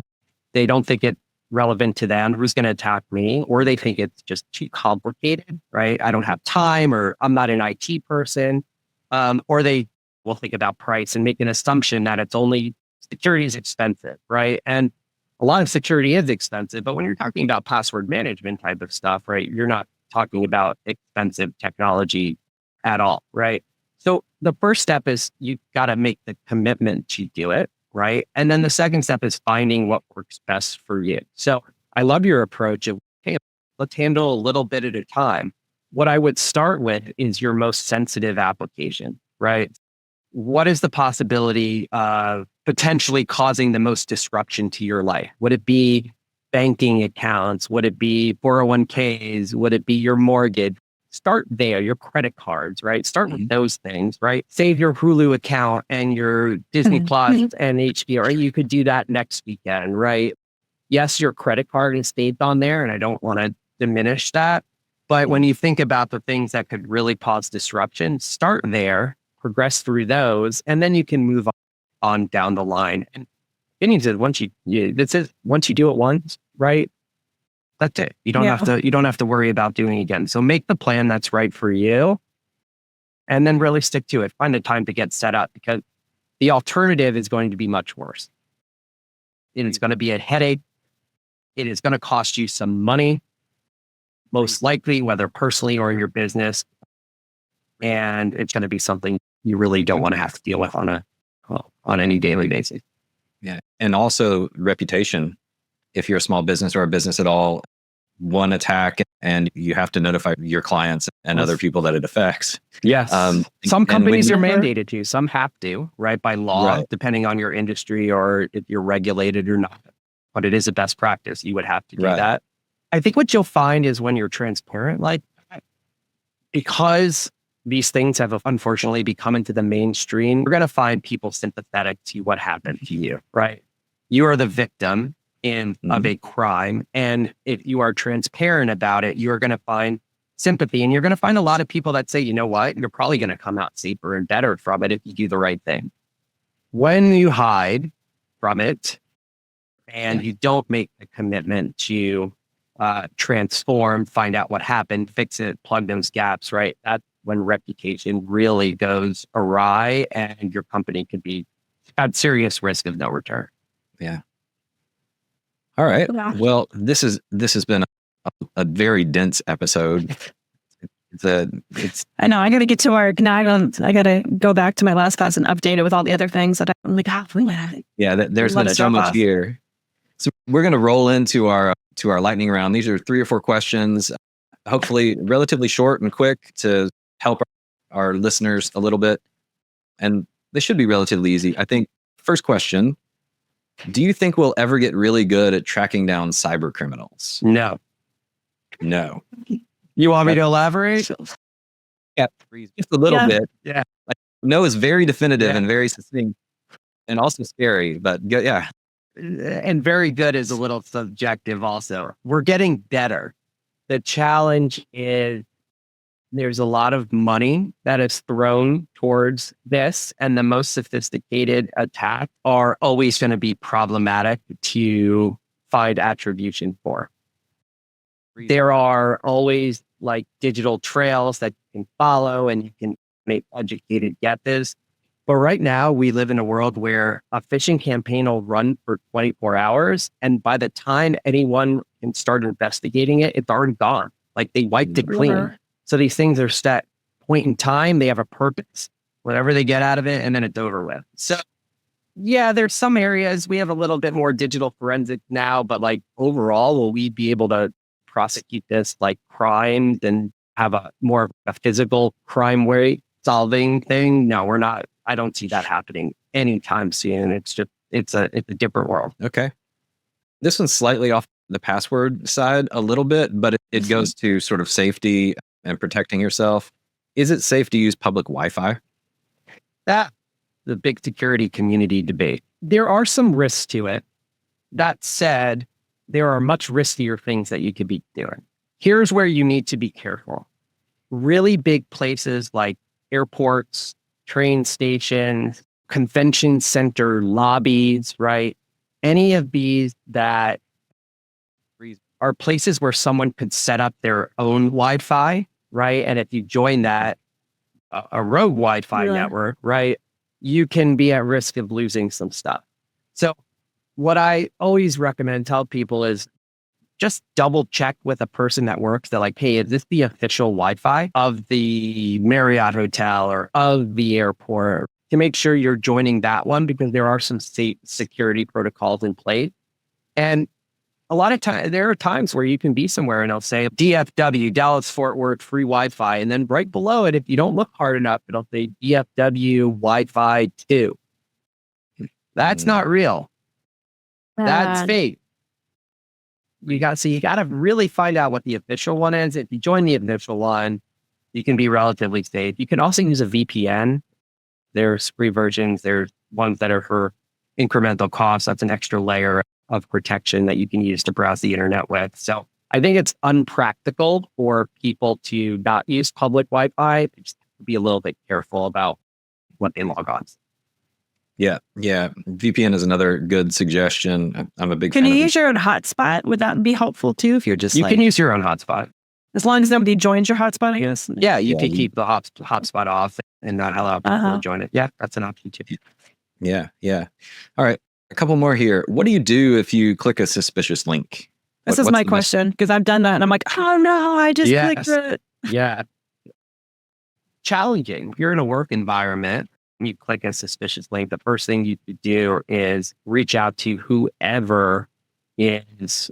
they don't think it's relevant to them. Who's going to attack me? Or they think it's just too complicated, right? I don't have time, or I'm not an IT person. Or they will think about price and make an assumption that it's only security is expensive, right? And a lot of security is expensive, but when you're talking about password management type of stuff, right, you're not talking about expensive technology at all, right? So the first step is you've got to make the commitment to do it, right? And then the second step is finding what works best for you. So I love your approach of, hey, let's handle a little bit at a time. What I would start with is your most sensitive application, right? What is the possibility of potentially causing the most disruption to your life? Would it be banking accounts? Would it be 401ks? Would it be your mortgage? Start there, your credit cards, right? Start with those things, right? Save your Hulu account and your Disney Plus and HBO, right? You could do that next weekend, right? Yes, your credit card is saved on there, and I don't want to diminish that. But when you think about the things that could really cause disruption, start there, progress through those, and then you can move on down the line. And once you do it once, right? That's it. You don't have to worry about doing it again. So make the plan that's right for you and then really stick to it. Find a time to get set up, because the alternative is going to be much worse. And it's going to be a headache. It is going to cost you some money, most likely, whether personally or in your business. And it's going to be something you really don't want to have to deal with on any daily basis. Yeah. And also reputation. If you're a small business or a business at all, one attack and you have to notify your clients and other people that it affects. Yes. Some companies are mandated to, some have to, right? By law, depending on your industry or if you're regulated or not. But it is a best practice. You would have to do that. I think what you'll find is when you're transparent, like, because these things have unfortunately become into the mainstream, you're going to find people sympathetic to what happened to you, right? You are the victim of a crime. And if you are transparent about it, you're going to find sympathy. And you're going to find a lot of people that say, you know what, you're probably going to come out safer and better from it if you do the right thing. When you hide from it and you don't make the commitment to transform, find out what happened, fix it, plug those gaps, right? That's when reputation really goes awry and your company could be at serious risk of no return. Yeah. All right. Well, this has been a very dense episode. I know. I got to get to work now. I got to go back to my LastPass and update it with all the other things that I'm like, there's been so much here. So we're going to roll into our to our lightning round. These are 3 or 4 questions, hopefully relatively short and quick to help our listeners a little bit. And they should be relatively easy. I think first question, do you think we'll ever get really good at tracking down cyber criminals? No. No. You want me to elaborate? Yeah, just a little bit. Yeah. Like, no is very definitive Yeah. and very succinct and also scary, but yeah. And very good is a little subjective also. We're getting better. The challenge is there's a lot of money that is thrown towards this, and the most sophisticated attacks are always going to be problematic to find attribution for. There are always like digital trails that you can follow and you can make educated guesses. But right now we live in a world where a phishing campaign will run for 24 hours. And by the time anyone can start investigating it, it's already gone. Like they wiped it clean. So these things are set point in time. They have a purpose, whatever they get out of it, and then it's over with. So yeah, there's some areas we have a little bit more digital forensic now, but like overall, will we be able to prosecute this like crimes and have a more a physical crime way solving thing? No, we're not. I don't see that happening anytime soon. It's just, it's a different world. Okay. This one's slightly off the password side a little bit, but it goes to sort of safety and protecting yourself. Is it safe to use public Wi-Fi? That the big security community debate. There are some risks to it. That said, there are much riskier things that you could be doing. Here's where you need to be careful. Really big places like airports, train stations, convention center lobbies, right? Any of these that are places where someone could set up their own Wi-Fi, right? And if you join that, a rogue Wi-Fi network, right? You can be at risk of losing some stuff. So what I always recommend tell people is just double check with a person that works that like, hey, is this the official Wi-Fi of the Marriott hotel or of the airport, to make sure you're joining that one, because there are some state security protocols in place. And a lot of times, there are times where you can be somewhere and it'll say DFW, Dallas Fort Worth free Wi-Fi. And then right below it, if you don't look hard enough, it'll say DFW Wi-Fi 2. That's not real. That's fake. You got to really find out what the official one is. If you join the official one, you can be relatively safe. You can also use a VPN. There's free versions. There's ones that are for incremental costs. That's an extra layer of protection that you can use to browse the internet with. So I think it's unpractical for people to not use public Wi-Fi. Just be a little bit careful about what they log on. Yeah. VPN is another good suggestion. I'm a big fan. Can you use your own hotspot? Would that be helpful too? If you're just you can use your own hotspot. As long as nobody joins your hotspot, I guess. Yeah, you can keep the hotspot off and not allow people to join it. Yeah, that's an option too. Yeah. All right. A couple more here. What do you do if you click a suspicious link? This is my question, because I've done that and I'm like, oh no, I just clicked it. Yeah. Challenging. If you're in a work environment, you click a suspicious link, the first thing you could do is reach out to whoever is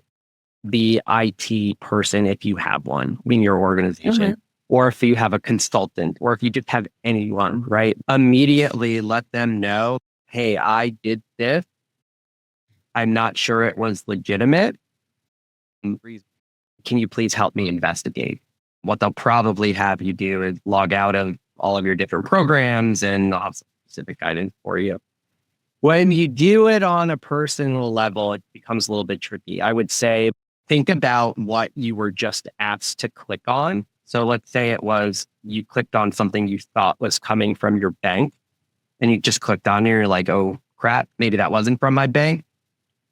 the IT person, if you have one in your organization, or if you have a consultant, or if you just have anyone, right? Immediately let them know, hey, I did this. I'm not sure it was legitimate. Can you please help me investigate? What they'll probably have you do is log out of all of your different programs and they'll have specific guidance for you. When you do it on a personal level, it becomes a little bit tricky. I would say, think about what you were just asked to click on. So let's say it was, you clicked on something you thought was coming from your bank and you just clicked on it. You're like, oh crap, maybe that wasn't from my bank.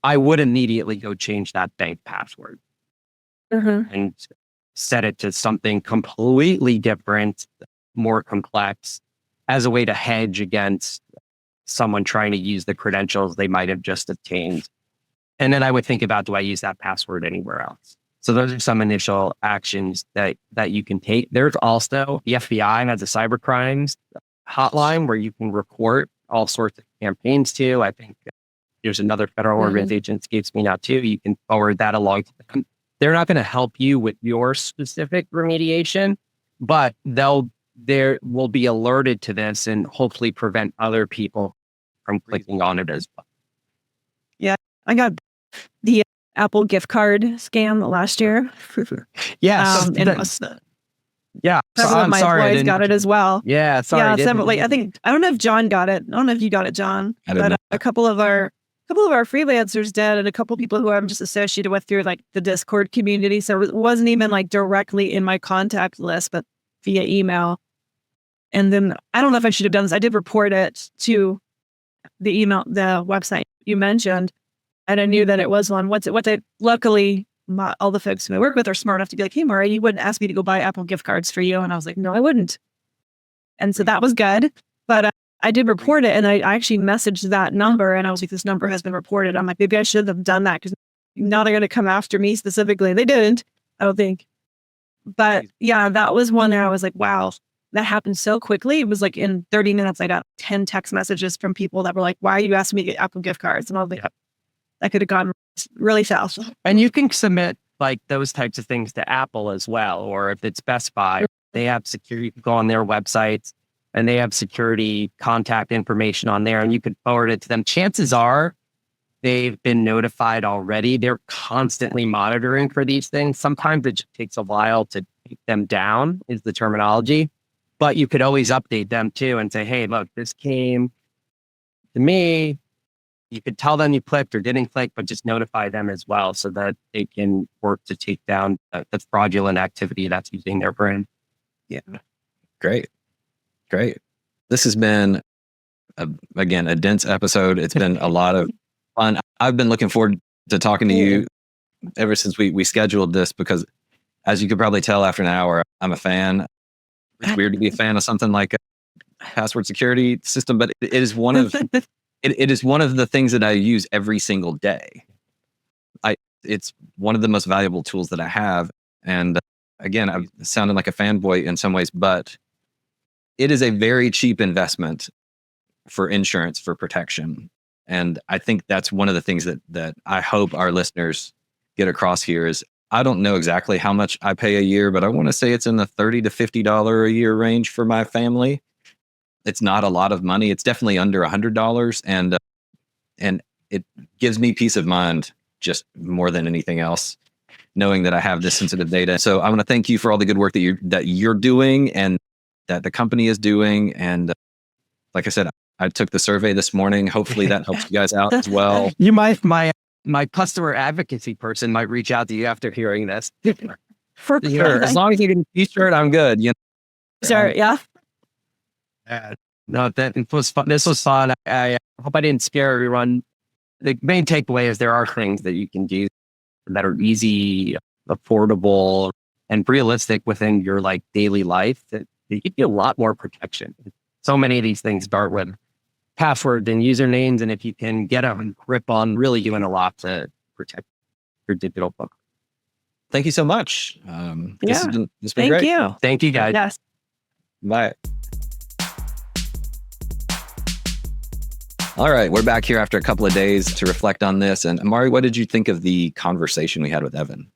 I would immediately go change that bank password and set it to something completely different, more complex, as a way to hedge against someone trying to use the credentials they might have just obtained. And then I would think about, do I use that password anywhere else? So those are some initial actions that you can take. There's also the FBI has a cybercrimes hotline where you can report all sorts of campaigns to. I think there's another federal Mhm. organization, escapes me now too. You can forward that along to them. They're not going to help you with your specific remediation, but there will be alerted to this and hopefully prevent other people from clicking on it as well. I got the Apple gift card scam last year. Yeah. And Yeah. several of I'm my sorry. employees got it as well. Yeah. Sorry. Yeah, I didn't- several. I don't know if John got it. I don't know if you got it, John. I don't But know. a couple of our freelancers did, and a couple of people who I'm just associated with through like the Discord community. So it wasn't even like directly in my contact list, but via email. And then I don't know if I should have done this. I did report it to the website you mentioned, and I knew that it was one. Luckily, all the folks who I work with are smart enough to be like, "Hey, Maury, you wouldn't ask me to go buy Apple gift cards for you," and I was like, "No, I wouldn't." And so that was good, but I did report it, and I actually messaged that number, and I was like, "This number has been reported." I'm like, maybe I should have done that because now they're going to come after me specifically. They didn't, I don't think. But yeah, that was one where I was like, "Wow." That happened so quickly. It was like in 30 minutes, I got 10 text messages from people that were like, "Why are you asking me to get Apple gift cards?" And I was like, that could have gone really fast. And you can submit like those types of things to Apple as well. Or if it's Best Buy, they have security. You can go on their websites and they have security contact information on there and you could forward it to them. Chances are they've been notified already. They're constantly monitoring for these things. Sometimes it just takes a while to take them down is the terminology. But you could always update them too and say, "Hey, look, this came to me." You could tell them you clicked or didn't click, but just notify them as well so that they can work to take down the fraudulent activity that's using their brand. Yeah. Great. This has been, again, a dense episode. It's been a lot of fun. I've been looking forward to talking to you ever since we scheduled this because, as you could probably tell after an hour, I'm a fan. It's weird to be a fan of something like a password security system, but it is one of it is one of the things that I use every single day. It's one of the most valuable tools that I have. And again, I'm sounding like a fanboy in some ways, but it is a very cheap investment for insurance, for protection. And I think that's one of the things that I hope our listeners get across here is I don't know exactly how much I pay a year, but I want to say it's in the $30 to $50 a year range for my family. It's not a lot of money. It's definitely under $100, and it gives me peace of mind just more than anything else, knowing that I have this sensitive data. So I want to thank you for all the good work that you're doing and that the company is doing. And like I said, I took the survey this morning. Hopefully that helps you guys out as well. You might my customer advocacy person might reach out to you after hearing this. For Sure. As long as you didn't t-shirt, I'm good. You know? Sure, yeah. No, that was fun. This was fun. I hope I didn't scare everyone. The main takeaway is there are things that you can do that are easy, affordable, and realistic within your like daily life that they give you a lot more protection. So many of these things start with passwords and usernames, and if you can get a grip on really doing a lot to protect your digital book. Thank you so much. This has been Thank great. you. Thank you, guys. Yes. Bye. All right, we're back here after a couple of days to reflect on this. And Amari, what did you think of the conversation we had with Evan?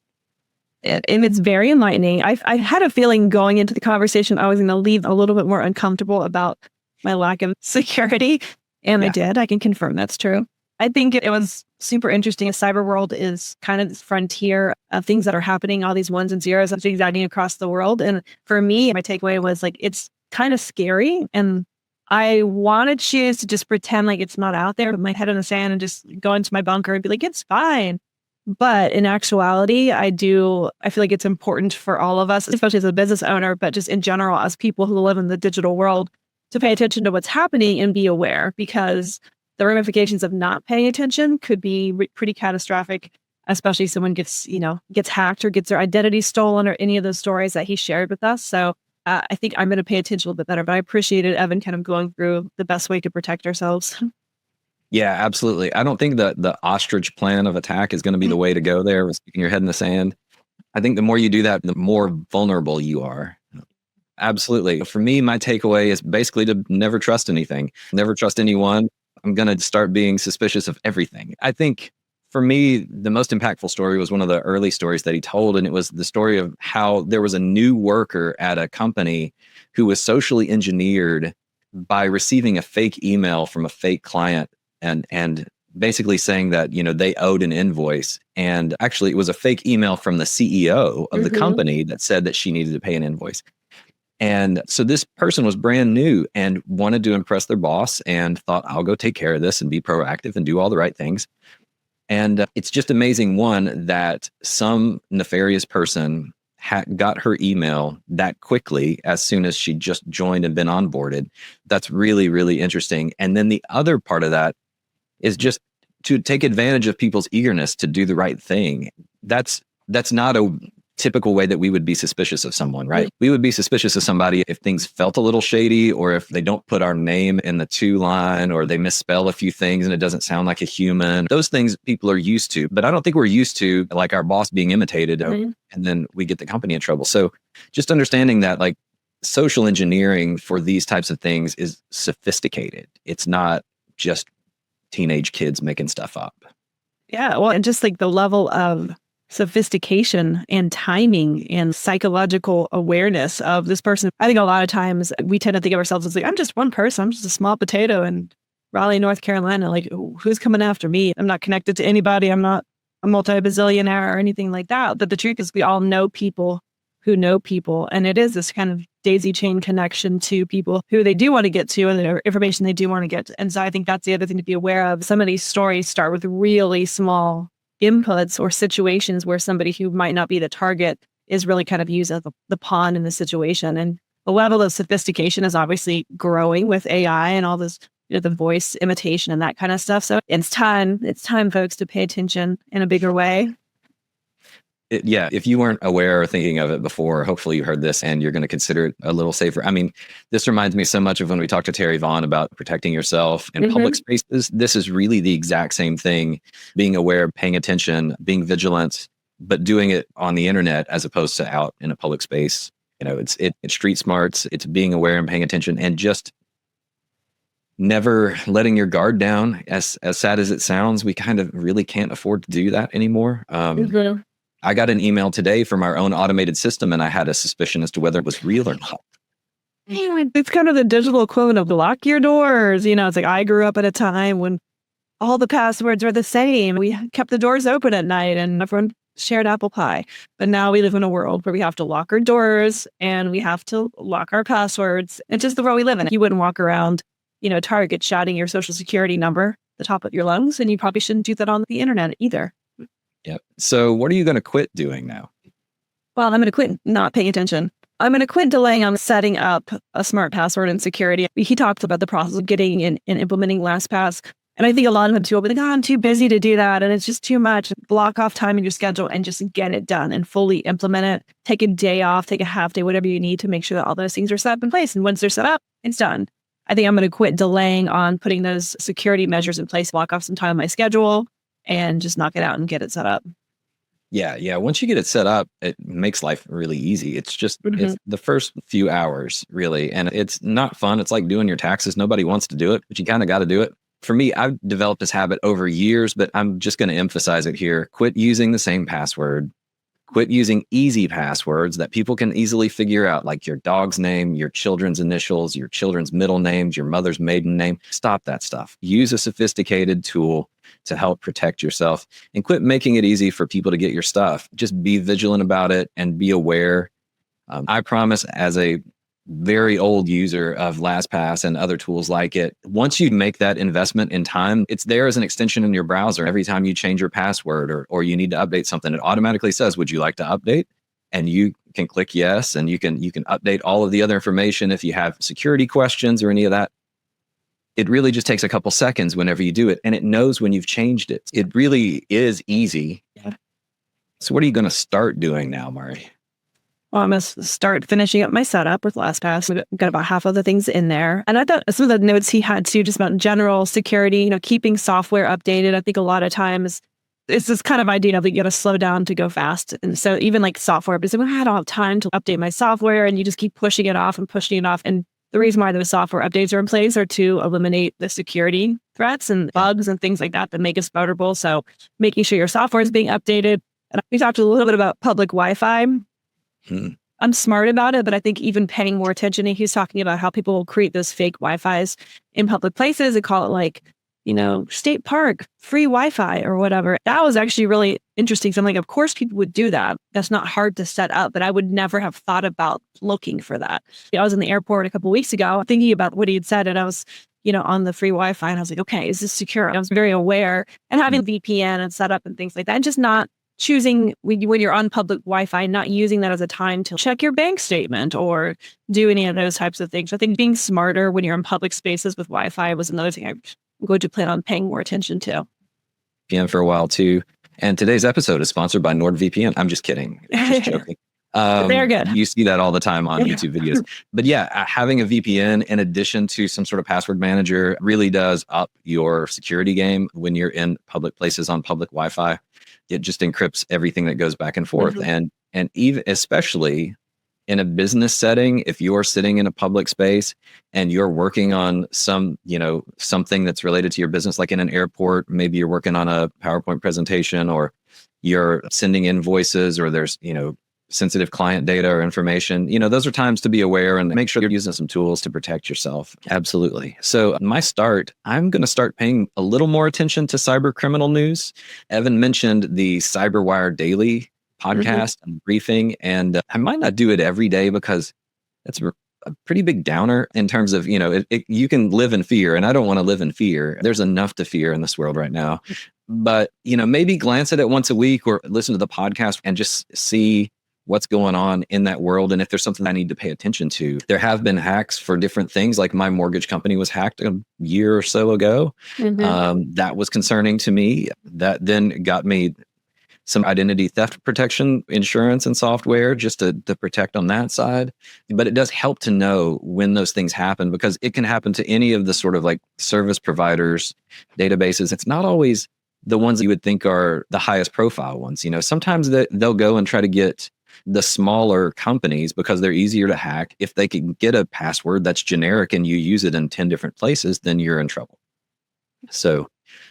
And it's very enlightening. I had a feeling going into the conversation, I was going to leave a little bit more uncomfortable about my lack of security. And I did. I can confirm that's true. I think it was super interesting. The cyber world is kind of this frontier of things that are happening, all these ones and zeros, things happening across the world. And for me, my takeaway was like, it's kind of scary. And I want to choose to just pretend like it's not out there, put my head in the sand and just go into my bunker and be like, it's fine. But in actuality, I feel like it's important for all of us, especially as a business owner, but just in general, as people who live in the digital world, to pay attention to what's happening and be aware, because the ramifications of not paying attention could be pretty catastrophic, especially if someone gets hacked or gets their identity stolen or any of those stories that he shared with us. So I think I'm going to pay attention a little bit better, but I appreciated Evan kind of going through the best way to protect ourselves. Yeah, absolutely. I don't think that the ostrich plan of attack is going to be the way to go there with sticking your head in the sand. I think the more you do that, the more vulnerable you are. Absolutely. For me, my takeaway is basically to never trust anything, never trust anyone. I'm going to start being suspicious of everything. I think for me, the most impactful story was one of the early stories that he told. And it was the story of how there was a new worker at a company who was socially engineered by receiving a fake email from a fake client and basically saying that, they owed an invoice. And actually it was a fake email from the CEO of the company that said that she needed to pay an invoice. And so this person was brand new and wanted to impress their boss and thought, I'll go take care of this and be proactive and do all the right things. And it's just amazing, one, that some nefarious person got her email that quickly as soon as she just joined and been onboarded. That's really, really interesting. And then the other part of that is just to take advantage of people's eagerness to do the right thing. That's not a typical way that we would be suspicious of someone, right? We would be suspicious of somebody if things felt a little shady, or if they don't put our name in the to line, or they misspell a few things and it doesn't sound like a human. Those things people are used to, but I don't think we're used to like our boss being imitated and then we get the company in trouble. So just understanding that like social engineering for these types of things is sophisticated. It's not just teenage kids making stuff up. Yeah. Well, and just like the level of sophistication and timing and psychological awareness of this person. I think a lot of times we tend to think of ourselves as like, I'm just one person. I'm just a small potato in Raleigh, North Carolina. Like, who's coming after me? I'm not connected to anybody. I'm not a multi-bazillionaire or anything like that. But the truth is we all know people who know people. And it is this kind of daisy chain connection to people who they do want to get to and the information they do want to get to. And so I think that's the other thing to be aware of. Some of these stories start with really small inputs or situations where somebody who might not be the target is really kind of used as the pawn in the situation. And the level of sophistication is obviously growing with AI and all this, the voice imitation and that kind of stuff. So it's time, folks, to pay attention in a bigger way. If you weren't aware or thinking of it before, hopefully you heard this and you're going to consider it a little safer. I mean, this reminds me so much of when we talked to Terry Vaughn about protecting yourself in public spaces. This is really the exact same thing, being aware, paying attention, being vigilant, but doing it on the internet as opposed to out in a public space. It's street smarts, it's being aware and paying attention and just never letting your guard down. As sad as it sounds, we kind of really can't afford to do that anymore. I got an email today from our own automated system and I had a suspicion as to whether it was real or not. It's kind of the digital equivalent of lock your doors. It's like I grew up at a time when all the passwords were the same. We kept the doors open at night and everyone shared apple pie. But now we live in a world where we have to lock our doors and we have to lock our passwords. It's just the world we live in. You wouldn't walk around, Target shouting your social security number at the top of your lungs, and you probably shouldn't do that on the internet either. Yep. So what are you going to quit doing now? Well, I'm going to quit not paying attention. I'm going to quit delaying on setting up a smart password and security. He talks about the process of getting and implementing LastPass. And I think a lot of them too will be like, I'm too busy to do that. And it's just too much. Block off time in your schedule and just get it done and fully implement it. Take a day off, take a half day, whatever you need to make sure that all those things are set up in place. And once they're set up, it's done. I think I'm going to quit delaying on putting those security measures in place, block off some time on my schedule, and just knock it out and get it set up. Yeah. Once you get it set up, it makes life really easy. It's just it's the first few hours, really. And it's not fun. It's like doing your taxes. Nobody wants to do it, but you kind of got to do it. For me, I've developed this habit over years, but I'm just going to emphasize it here. Quit using the same password. Quit using easy passwords that people can easily figure out, like your dog's name, your children's initials, your children's middle names, your mother's maiden name. Stop that stuff. Use a sophisticated tool to help protect yourself and quit making it easy for people to get your stuff. Just be vigilant about it and be aware. I promise, as a very old user of LastPass and other tools like it, once you make that investment in time, it's there as an extension in your browser. Every time you change your password or you need to update something, it automatically says, would you like to update? And you can click yes, and you can update all of the other information if you have security questions or any of that. It really just takes a couple seconds whenever you do it, and it knows when you've changed it. It really is easy. So what are you going to start doing now, Mari? Well, I'm going to start finishing up my setup with LastPass. We've got about half of the things in there. And I thought some of the notes he had too, just about general security, keeping software updated. I think a lot of times it's this kind of idea of you got to slow down to go fast. And so even like software, because I don't have time to update my software, and you just keep pushing it off. And the reason why those software updates are in place are to eliminate the security threats and bugs and things like that make us vulnerable. So making sure your software is being updated. And we talked a little bit about public Wi-Fi. I'm smart about it, but I think even paying more attention. And he's talking about how people will create those fake Wi-Fis in public places and call it like, state park, free Wi-Fi or whatever. That was actually really interesting. So I'm like, of course people would do that. That's not hard to set up, but I would never have thought about looking for that. I was in the airport a couple of weeks ago thinking about what he had said, and I was, on the free Wi-Fi, and I was like, okay, is this secure? And I was very aware, and having VPN and setup and things like that, and just not choosing when you're on public Wi-Fi, not using that as a time to check your bank statement or do any of those types of things. I think being smarter when you're in public spaces with Wi-Fi was another thing I'm going to plan on paying more attention to. VPN for a while too. And today's episode is sponsored by NordVPN. I'm just kidding. Just joking. They're good. You see that all the time on YouTube videos. But yeah, having a VPN in addition to some sort of password manager really does up your security game when you're in public places on public Wi-Fi. It just encrypts everything that goes back and forth. And even especially in a business setting, if you're sitting in a public space and you're working on something that's related to your business, like in an airport, maybe you're working on a PowerPoint presentation or you're sending invoices or there's, sensitive client data or information, those are times to be aware and make sure you're using some tools to protect yourself. Absolutely. So I'm going to start paying a little more attention to cyber criminal news. Evan mentioned the CyberWire Daily podcast and briefing, and I might not do it every day because that's a pretty big downer in terms of, you can live in fear, and I don't want to live in fear. There's enough to fear in this world right now. But, maybe glance at it once a week or listen to the podcast and just see what's going on in that world. And if there's something I need to pay attention to, there have been hacks for different things. Like my mortgage company was hacked a year or so ago. That was concerning to me. That then got me some identity theft protection insurance and software just to protect on that side. But it does help to know when those things happen, because it can happen to any of the sort of like service providers, databases. It's not always the ones that you would think are the highest profile ones. Sometimes they'll go and try to get the smaller companies because they're easier to hack. If they can get a password that's generic and you use it in 10 different places, then you're in trouble. So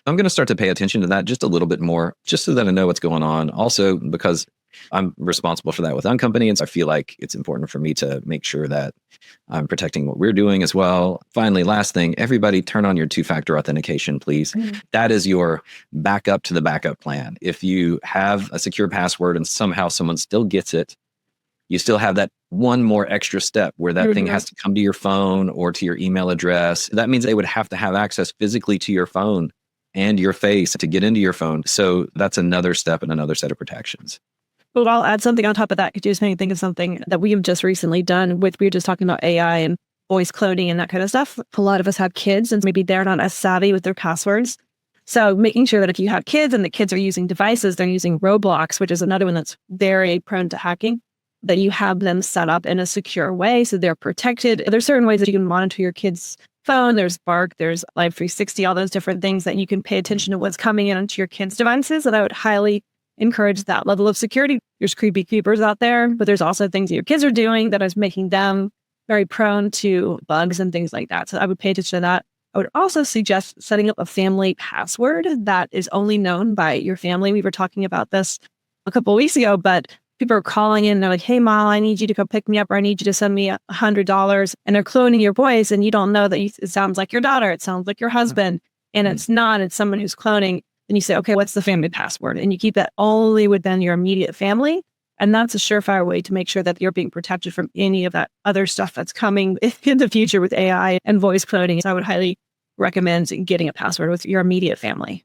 I'm going to start to pay attention to that just a little bit more, just so that I know what's going on. Also, because I'm responsible for that with our company, and so I feel like it's important for me to make sure that I'm protecting what we're doing as well. Finally, last thing, everybody turn on your two-factor authentication, please. That is your backup to the backup plan. If you have a secure password and somehow someone still gets it, you still have that one more extra step where that thing has to come to your phone or to your email address. That means they would have to have access physically to your phone and your face to get into your phone. So that's another step and another set of protections. Well, I'll add something on top of that. Could you just make me think of something that we have just recently done we were just talking about AI and voice cloning and that kind of stuff. A lot of us have kids and maybe they're not as savvy with their passwords. So making sure that if you have kids and the kids are using devices, they're using Roblox, which is another one that's very prone to hacking, that you have them set up in a secure way so they're protected. There's certain ways that you can monitor your kids' phone. There's Bark, there's Live 360, all those different things that you can pay attention to what's coming in onto your kids' devices. And I would highly encourage that level of security. There's creepy creepers out there, but there's also things that your kids are doing that is making them very prone to bugs and things like that. So I would pay attention to that. I would also suggest setting up a family password that is only known by your family. We were talking about this a couple of weeks ago, but people are calling in and they're like, hey, Mom, I need you to come pick me up, or I need you to send me $100. And they're cloning your voice and you don't know that it sounds like your daughter. It sounds like your husband. And it's not. It's someone who's cloning. And you say, okay, what's the family password? And you keep that only within your immediate family. And that's a surefire way to make sure that you're being protected from any of that other stuff that's coming in the future with AI and voice cloning. So I would highly recommend getting a password with your immediate family.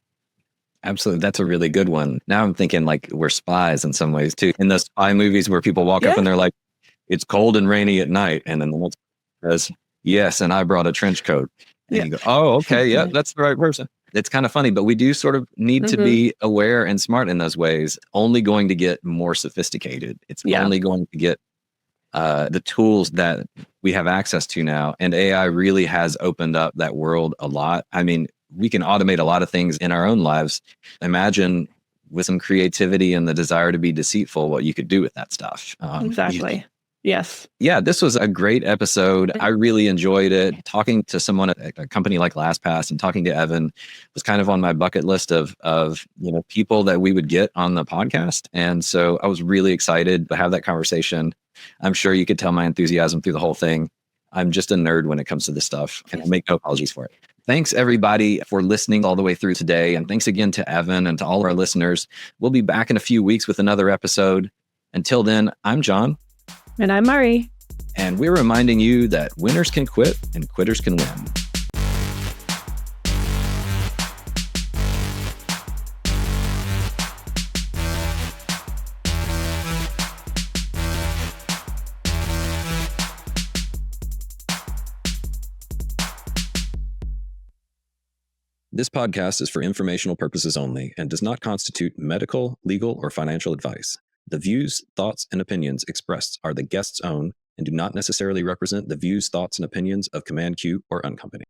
Absolutely. That's a really good one. Now I'm thinking like we're spies in some ways too. In those spy movies where people walk up and they're like, it's cold and rainy at night. And then the one says, yes, and I brought a trench coat. And you go, oh, okay, yeah, that's the right person. It's kind of funny, but we do sort of need to be aware and smart in those ways. Only going to get more sophisticated. It's only going to get the tools that we have access to now. And AI really has opened up that world a lot. I mean, we can automate a lot of things in our own lives. Imagine with some creativity and the desire to be deceitful, what you could do with that stuff. Exactly. Yes. Yeah, this was a great episode. I really enjoyed it. Talking to someone at a company like LastPass and talking to Evan was kind of on my bucket list of people that we would get on the podcast. And so I was really excited to have that conversation. I'm sure you could tell my enthusiasm through the whole thing. I'm just a nerd when it comes to this stuff, and I make no apologies for it. Thanks, everybody, for listening all the way through today. And thanks again to Evan and to all our listeners. We'll be back in a few weeks with another episode. Until then, I'm John. And I'm Murray. And we're reminding you that winners can quit and quitters can win. This podcast is for informational purposes only and does not constitute medical, legal, or financial advice. The views, thoughts, and opinions expressed are the guest's own and do not necessarily represent the views, thoughts, and opinions of Command Q or Uncompany.